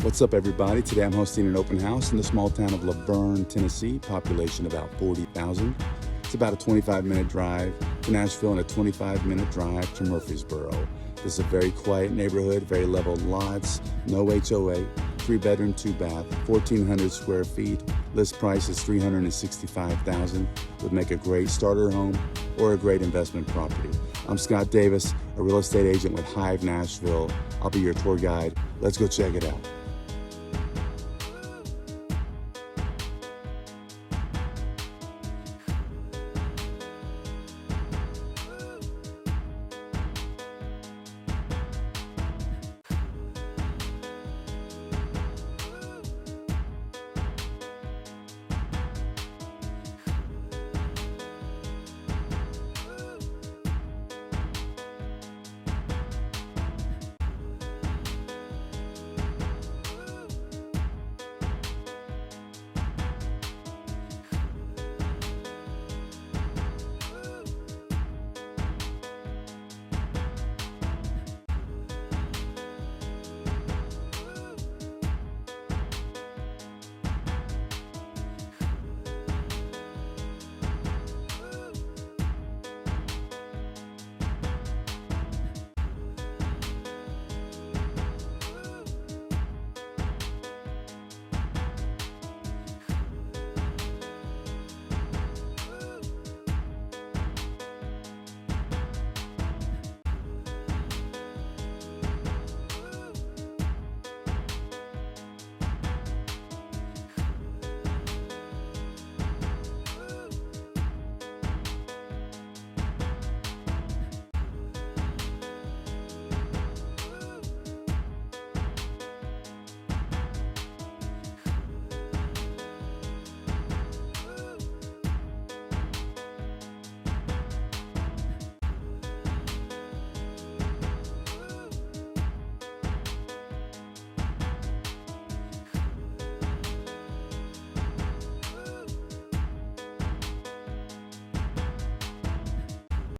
What's up, everybody? Today I'm hosting an open house in the small town of Laverne, Tennessee, population about 40,000. It's about a 25-minute drive to Nashville and a 25-minute drive to Murfreesboro. This is a very quiet neighborhood, very level lots, no HOA, 3-bedroom, 2-bath, 1,400 square feet. List price is $365,000. Would make a great starter home or a great investment property. I'm Scott Davis, a real estate agent with Hive Nashville. I'll be your tour guide. Let's go check it out.